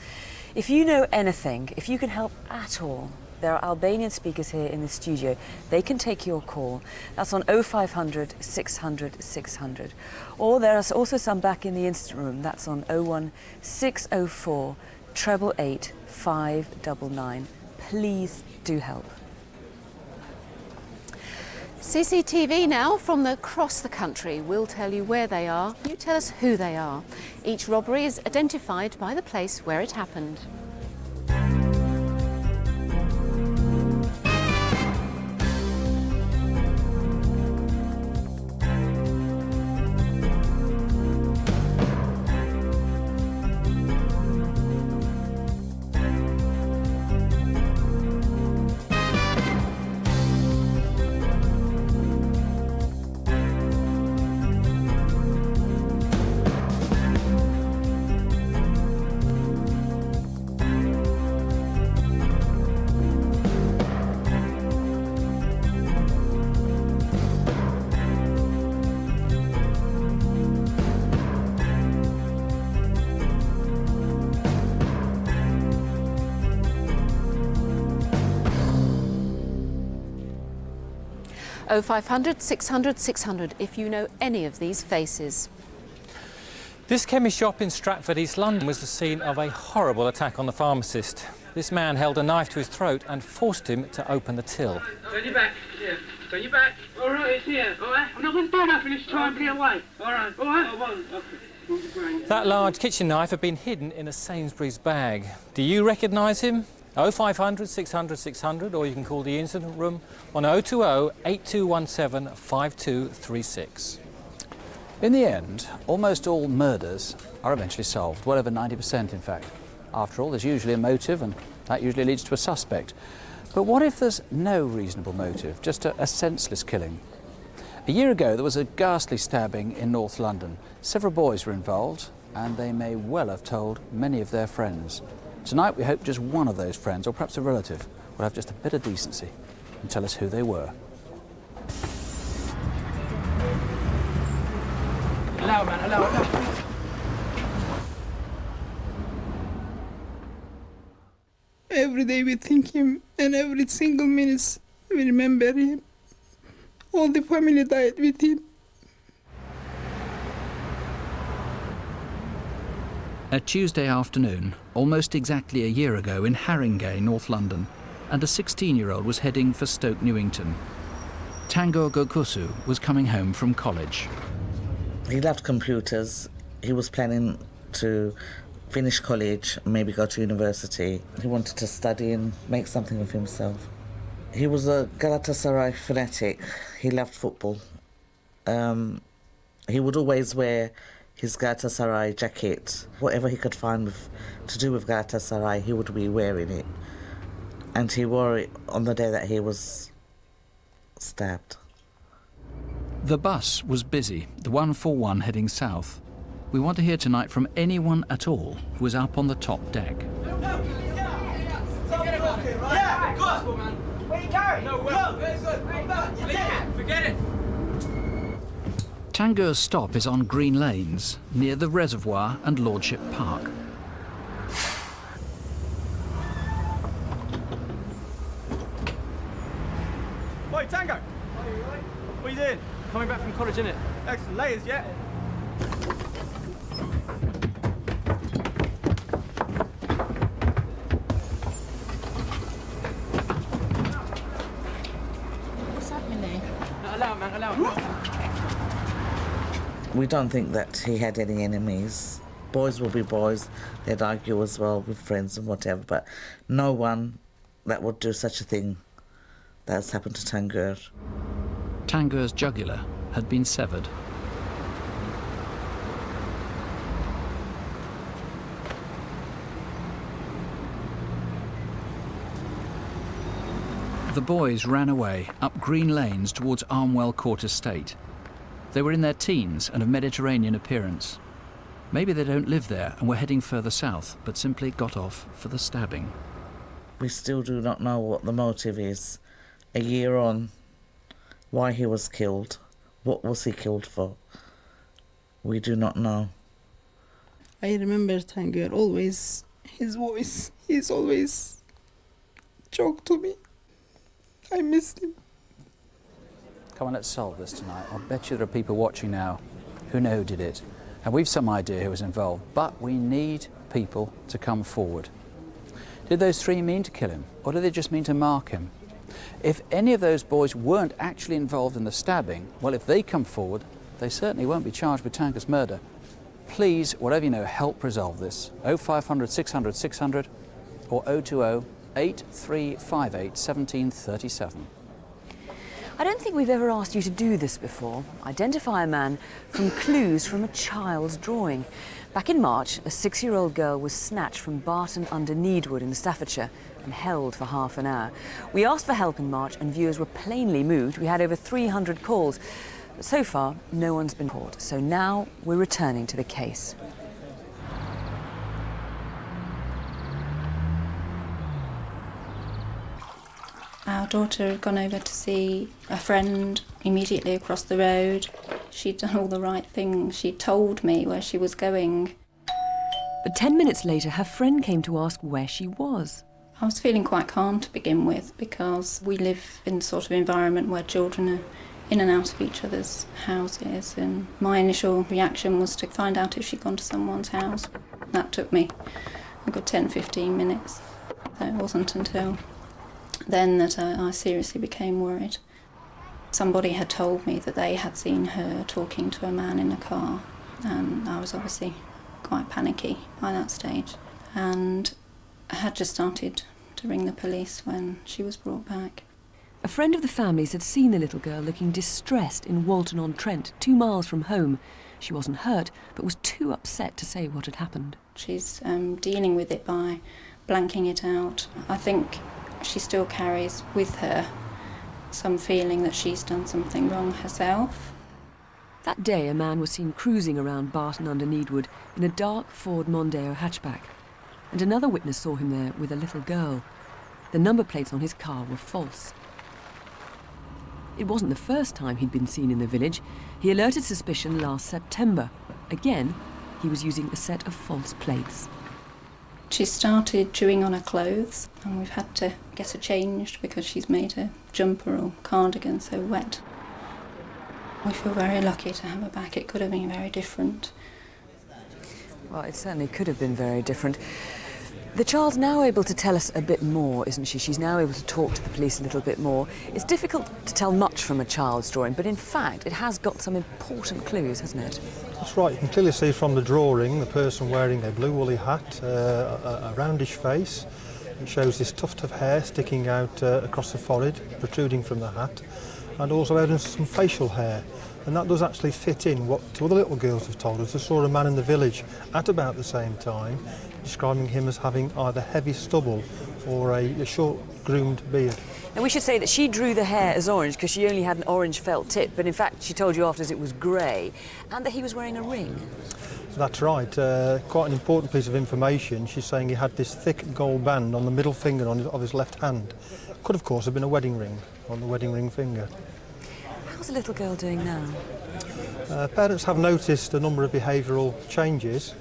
If you know anything, if you can help at all, there are Albanian speakers here in the studio. They can take your call. That's on 0500 600 600. Or there are also some back in the instant room. That's on 01 604 888 599. Please do help.
CCTV now from across the country. We'll tell you where they are. You tell us who they are. Each robbery is identified by the place where it happened. Oh 0500 600 600 if you know any of these faces.
This chemist shop in Stratford, East London was the scene of a horrible attack on the pharmacist. This man held a knife to his throat and forced him to open the till.
Turn your back. Here. Turn your back. All right, it's here. All right. I'm not going to do nothing this time. Be away. All right. All right. I won't. Okay.
That large kitchen knife had been hidden in a Sainsbury's bag. Do you recognise him? 0500 600 600, or you can call the incident room on 020 8217 5236.
In the end, almost all murders are eventually solved, well over 90% in fact. After all, there's usually a motive, and that usually leads to a suspect. But what if there's no reasonable motive, just a senseless killing? A year ago, there was a ghastly stabbing in North London. Several boys were involved, and they may well have told many of their friends. Tonight, we hope just one of those friends, or perhaps a relative, will have just a bit of decency and tell us who they were.
Allow, man, allow.
Every day we think him, and every single minute we remember him. All the family died with him.
A Tuesday afternoon, almost exactly a year ago in Haringey, North London, and a 16-year-old was heading for Stoke Newington. Tango Gokusu was coming home from college.
He loved computers. He was planning to finish college, maybe go to university. He wanted to study and make something of himself. He was a Galatasaray fanatic. He loved football. He would always wear his Galatasaray jacket. Whatever he could find to do with Galatasaray, he would be wearing it. And he wore it on the day that he was stabbed.
The bus was busy, the 141 heading south. We want to hear tonight from anyone at all who was up on the top deck.
Yeah, go! Where you going? No, go! Forget it!
Tango's stop is on Green Lanes, near the Reservoir and Lordship Park.
Oi, Tango! What are you doing? Coming back from college, innit? Excellent. Layers, yeah?
What's happening there?
Allow it, man, allow it.
We don't think that he had any enemies. Boys will be boys. They'd argue as well with friends and whatever, but no one that would do such a thing that's happened to Tango.
Tango's jugular had been severed. The boys ran away up Green Lanes towards Armwell Court Estate. They were in their teens and of Mediterranean appearance. Maybe they don't live there and were heading further south, but simply got off for the stabbing.
We still do not know what the motive is. A year on, why he was killed, what was he killed for? We do not know.
I remember Tango always, his voice, he's always talked to me. I missed him.
Come on, let's solve this tonight. I'll bet you there are people watching now who know who did it. And we've some idea who was involved, but we need people to come forward. Did those three mean to kill him, or did they just mean to mark him? If any of those boys weren't actually involved in the stabbing, well, if they come forward, they certainly won't be charged with Tango's murder. Please, whatever you know, help resolve this. 0500 600 600 or 020 8358 1737.
I don't think we've ever asked you to do this before. Identify a man from clues from a child's drawing. Back in March, a 6-year-old girl was snatched from Barton under Needwood in Staffordshire and held for half an hour. We asked for help in March and viewers were plainly moved. We had over 300 calls. But so far, no one's been caught. So now we're returning to the case.
Our daughter had gone over to see a friend immediately across the road. She'd done all the right things. She told me where she was going.
But 10 minutes later, her friend came to ask where she was.
I was feeling quite calm to begin with because we live in the sort of environment where children are in and out of each other's houses, and my initial reaction was to find out if she'd gone to someone's house. That took me a good 10-15 minutes. So it wasn't until then that I seriously became worried. Somebody had told me that they had seen her talking to a man in a car, and I was obviously quite panicky by that stage, and I had just started to ring the police when she was brought back.
A friend of the family's had seen the little girl looking distressed in Walton-on-Trent, 2 miles from home. She wasn't hurt, but was too upset to say what had happened.
She's dealing with it by blanking it out. I think she still carries with her some feeling that she's done something wrong herself.
That day, a man was seen cruising around Barton under Needwood in a dark Ford Mondeo hatchback, and another witness saw him there with a little girl. The number plates on his car were false. It wasn't the first time he'd been seen in the village. He alerted suspicion last September. Again, he was using a set of false plates.
She started chewing on her clothes, and we've had to get her changed because she's made her jumper or cardigan so wet. We feel very lucky to have her back. It could have been very different.
Well, it certainly could have been very different. The child's now able to tell us a bit more, isn't she? She's now able to talk to the police a little bit more. It's difficult to tell much from a child's drawing, but in fact it has got some important clues, hasn't it?
That's right. You can clearly see from the drawing the person wearing a blue woolly hat, a roundish face. It shows this tuft of hair sticking out across the forehead, protruding from the hat, and also evidence of some facial hair. And that does actually fit in what two other little girls have told us. They saw a man in the village at about the same time, describing him as having either heavy stubble or a short groomed beard.
Now, we should say that she drew the hair as orange because she only had an orange felt tip, but in fact she told you afterwards it was grey, and that he was wearing a ring.
That's right. Quite an important piece of information. She's saying he had this thick gold band on the middle finger of his left hand. Could, of course, have been a wedding ring on the wedding ring finger.
How's the little girl doing now?
Parents have noticed a number of behavioural changes,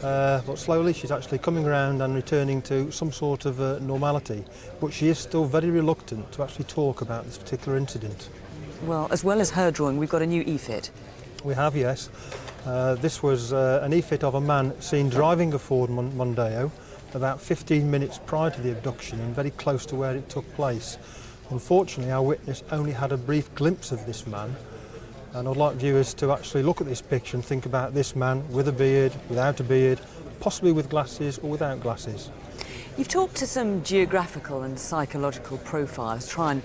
but slowly she's actually coming around and returning to some sort of normality. But she is still very reluctant to actually talk about this particular incident.
Well, as well as her drawing, we've got a new e-fit.
We have, yes. This was an e-fit of a man seen driving a Ford Mondeo about 15 minutes prior to the abduction and very close to where it took place. Unfortunately, our witness only had a brief glimpse of this man, and I'd like viewers to actually look at this picture and think about this man with a beard, without a beard, possibly with glasses or without glasses.
You've talked to some geographical and psychological profiles, try and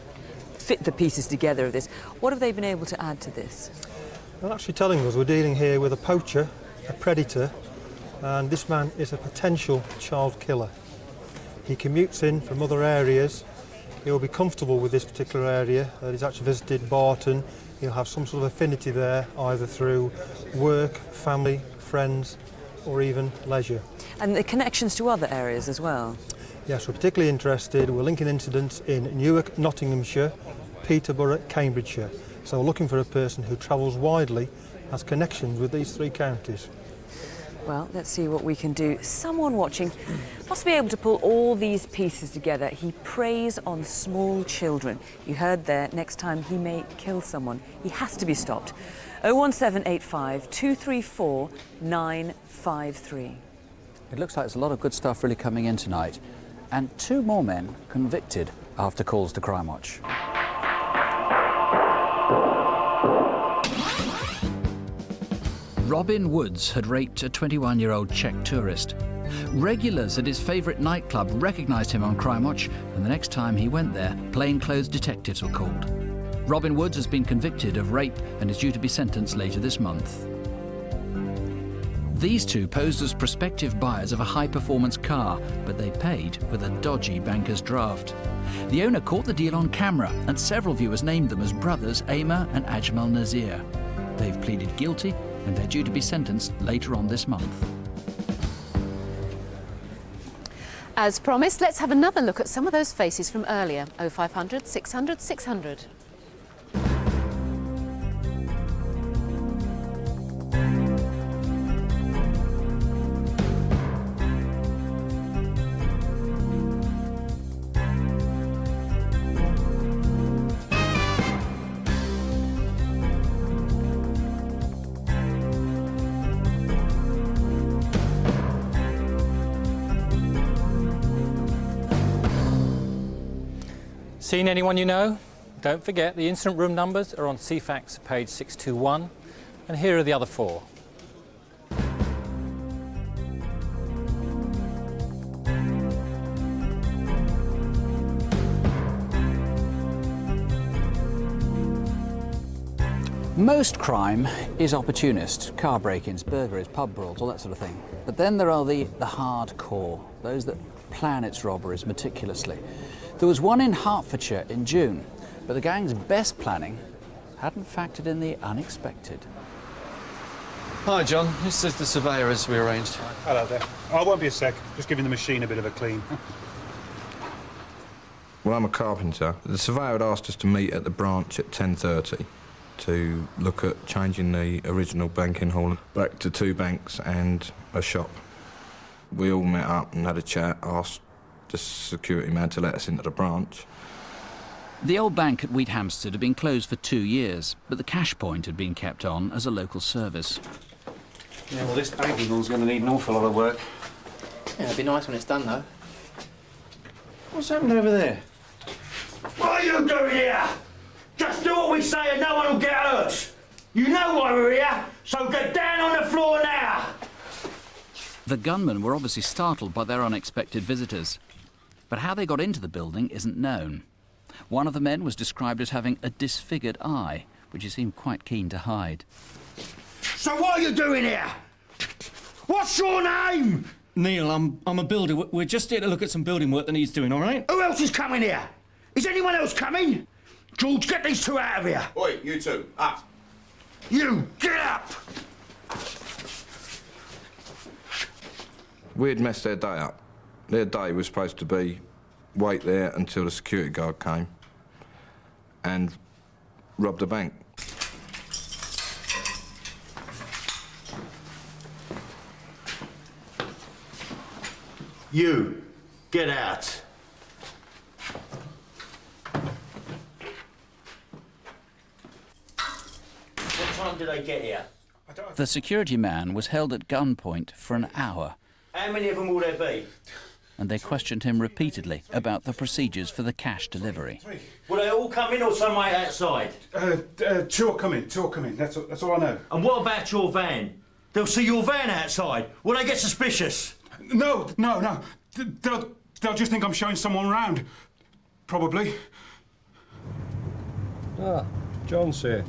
fit the pieces together of this. What have they been able to add to this?
They're actually telling us we're dealing here with a poacher, a predator, and this man is a potential child killer. He commutes in from other areas. He'll be comfortable with this particular area. He's actually visited Barton. He'll have some sort of affinity there, either through work, family, friends, or even leisure.
And the connections to other areas as well?
Yes, we're particularly interested. We're linking incidents in Newark, Nottinghamshire, Peterborough, Cambridgeshire. So we're looking for a person who travels widely, has connections with these three counties.
Well, let's see what we can do. Someone watching must be able to pull all these pieces together. He preys on small children. You heard there, next time he may kill someone. He has to be stopped. 01785 234 953.
It looks like there's a lot of good stuff really coming in tonight. And 2 more men convicted after calls to Crimewatch. Robin Woods had raped a 21-year-old Czech tourist. Regulars at his favourite nightclub recognised him on Crimewatch, and the next time he went there, plainclothes detectives were called. Robin Woods has been convicted of rape and is due to be sentenced later this month. These two posed as prospective buyers of a high-performance car, but they paid with a dodgy banker's draft. The owner caught the deal on camera, and several viewers named them as brothers Aymer and Ajmal Nazir. They've pleaded guilty, and they're due to be sentenced later on this month.
As promised, let's have another look at some of those faces from earlier. 0500 600 600.
Seen anyone you know? Don't forget, the incident room numbers are on CFAX page 621, and here are the other 4.
Most crime is opportunist. Car break-ins, burglaries, pub brawls, all that sort of thing. But then there are the hardcore, those that plan its robberies meticulously. There was one in Hertfordshire in June, but the gang's best planning hadn't factored in the unexpected.
Hi, John. This is the surveyor as we arranged.
Hello there. I won't be a sec. Just giving the machine a bit of a clean.
Well, I'm a carpenter. The surveyor had asked us to meet at the branch at 10:30 to look at changing the original banking hall back to 2 banks and a shop. We all met up and had a chat, asked the security man to let us into the branch.
The old bank at Wheathampstead had been closed for 2 years, but the cash point had been kept on as a local service.
Yeah, well, this banking hall's going to need an awful lot of work.
Yeah, it'd be nice when it's done, though.
What's happened over there?
What are you doing here? Just do what we say and no one will get hurt. You know why we're here, so get down on the floor now.
The gunmen were obviously startled by their unexpected visitors. But how they got into the building isn't known. One of the men was described as having a disfigured eye, which he seemed quite keen to hide.
So what are you doing here? What's your name?
Neil, I'm a builder. We're just here to look at some building work that needs doing, all right?
Who else is coming here? Is anyone else coming? George, get these 2 out of here.
Oi, you 2, up.
You, get up!
We'd messed their day up. Their day was supposed to be wait there until the security guard came and rob the bank.
You, get out. What time did they get here?
The security man was held at gunpoint for an hour,
How many of them will there be?
and they questioned him repeatedly about the procedures for the cash delivery.
Will they all come in or some way outside?
2 will come in, 2 will come in. That's all I know.
And what about your van? They'll see your van outside. Will they get suspicious?
No. They'll just think I'm showing someone round. Probably.
Ah, John's here.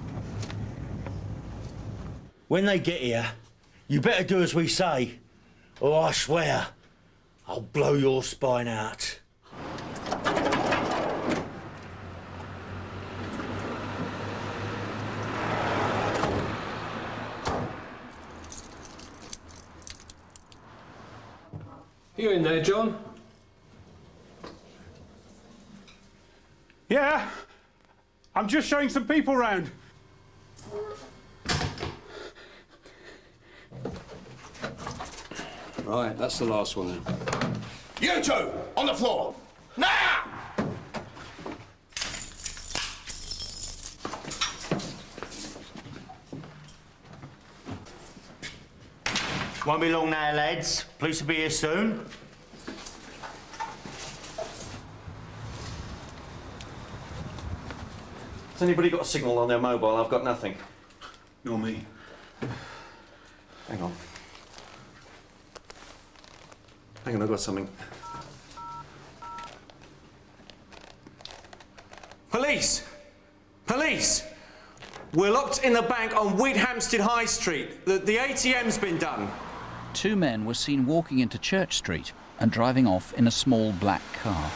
When they get here, you better do as we say, or I swear, I'll blow your spine out.
You in there, John? Yeah. I'm just showing some people round.
Right, that's the last one then.
You 2, on the floor, now! Won't be long now, lads. Police will be here soon.
Has anybody got a signal on their mobile? I've got nothing.
Nor me.
Hang on. Hang on, I've got something.
Police! Police! We're locked in the bank on Wheathampstead High Street. The ATM's been done.
2 men were seen walking into Church Street and driving off in a small black car.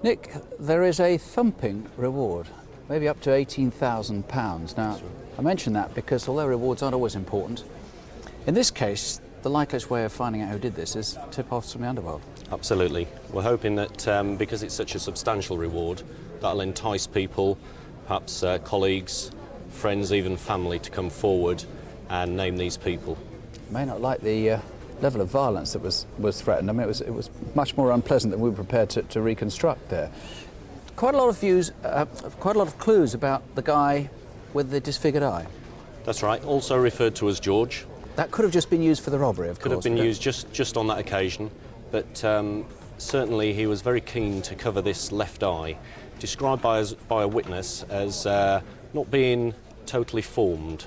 Nick, there is a thumping reward, maybe up to £18,000. Now, I mention that because although rewards aren't always important, in this case, the likeliest way of finding out who did this is tip-offs from the underworld.
Absolutely. We're hoping that because it's such a substantial reward, that'll entice people, perhaps colleagues, friends, even family, to come forward and name these people.
May not like the level of violence that was threatened. I mean, it was much more unpleasant than we were prepared to reconstruct there. Quite a lot of clues about the guy with the disfigured eye.
That's right. Also referred to as George.
That could have just been used for the robbery, of course.
Could have been used just on that occasion, but certainly he was very keen to cover this left eye, described by a witness as not being totally formed.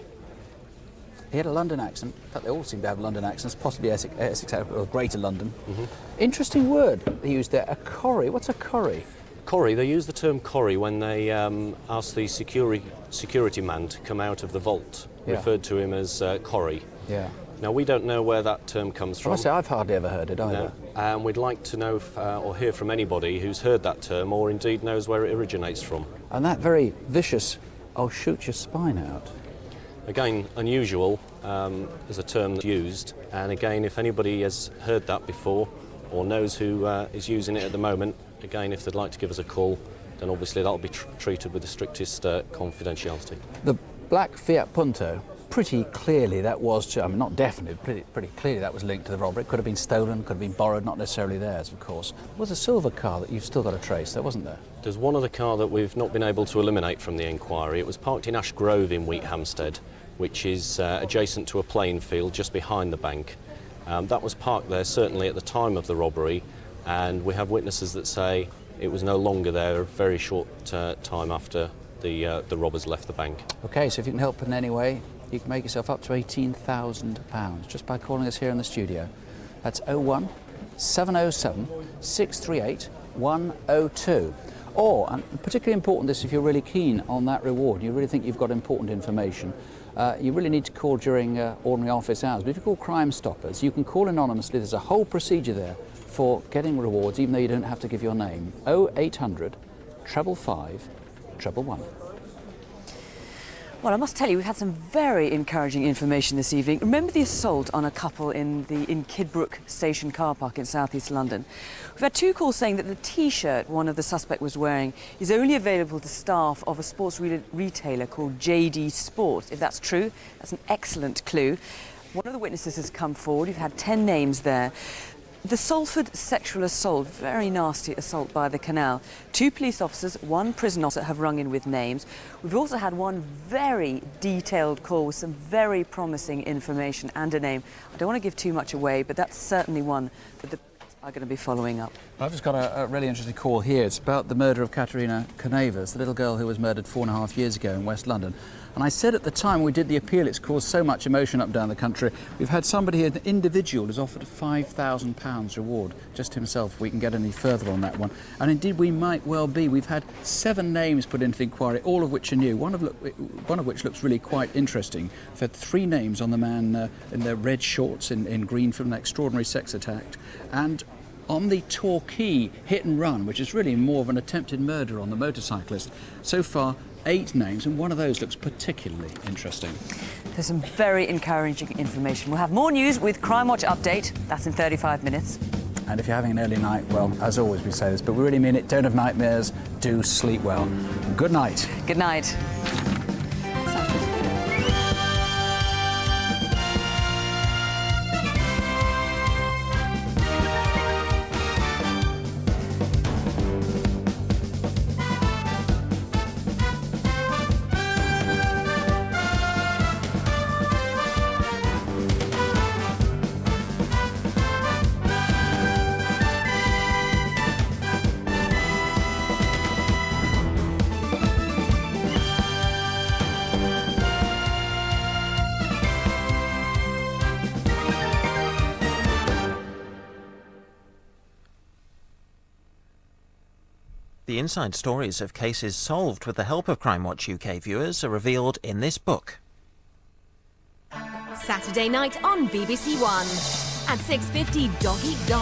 He had a London accent. In fact, they all seem to have London accents, possibly Essex or Greater London. Interesting word he used there, a corrie. What's a corrie?
Corrie, they use the term corrie when they asked the security man to come out of the vault, referred to him as corrie.
Yeah.
Now, we don't know where that term comes from.
I must say, I've hardly ever heard it either.
No. And we'd like to know or hear from anybody who's heard that term or indeed knows where it originates from.
And that very vicious, I'll shoot your spine out.
Again, unusual is a term that's used, and again, if anybody has heard that before or knows who is using it at the moment, again, if they'd like to give us a call, then obviously that'll be treated with the strictest confidentiality.
The black Fiat Punto, pretty clearly that was, I mean, not definitely, pretty clearly that was linked to the robbery. It could have been stolen, could have been borrowed, not necessarily theirs, of course. There was a silver car that you've still got to trace, there wasn't there?
There's one other car that we've not been able to eliminate from the inquiry. It was parked in Ash Grove in Wheathampstead, which is adjacent to a playing field just behind the bank. That was parked there certainly at the time of the robbery, and we have witnesses that say it was no longer there a very short time after the robbers left the bank.
OK, so if you can help in any way, you can make yourself up to £18,000 just by calling us here in the studio. That's 01 707 638 102. Or, and particularly important this if you're really keen on that reward, you really think you've got important information, you really need to call during ordinary office hours. But if you call Crime Stoppers, you can call anonymously. There's a whole procedure there for getting rewards, even though you don't have to give your name. 0800 555 111.
Well, I must tell you, we've had some very encouraging information this evening. Remember the assault on a couple in Kidbrooke Station car park in southeast London? We've had two calls saying that the T-shirt one of the suspect was wearing is only available to staff of a sports retailer called JD Sports. If that's true, that's an excellent clue. One of the witnesses has come forward. We've had 10 names there. The Salford sexual assault, very nasty assault by the Canal. 2 police officers, 1 prison officer have rung in with names. We've also had one very detailed call with some very promising information and a name. I don't want to give too much away, but that's certainly one that the police are going to be following up.
I've just got a really interesting call here. It's about the murder of Katerina Canavers, the little girl who was murdered 4.5 years ago in West London. And I said at the time we did the appeal, it's caused so much emotion up and down the country. We've had somebody, an individual, who's offered a £5,000 reward, just himself, if we can get any further on that one. And indeed we might well be. We've had 7 names put into the inquiry, all of which are new, one of which looks really quite interesting. We've had 3 names on the man in their red shorts in green from an extraordinary sex attack. And on the Torquay hit and run, which is really more of an attempted murder on the motorcyclist. So far, 8 names, and one of those looks particularly interesting.
There's some very encouraging information. We'll have more news with Crimewatch Update. That's in 35 minutes.
And if you're having an early night, well, as always we say this, but we really mean it, don't have nightmares, do sleep well. Good night.
Good night.
The inside stories of cases solved with the help of Crimewatch UK viewers are revealed in this book.
Saturday night on BBC One at 6:50 Dog Eat Dog.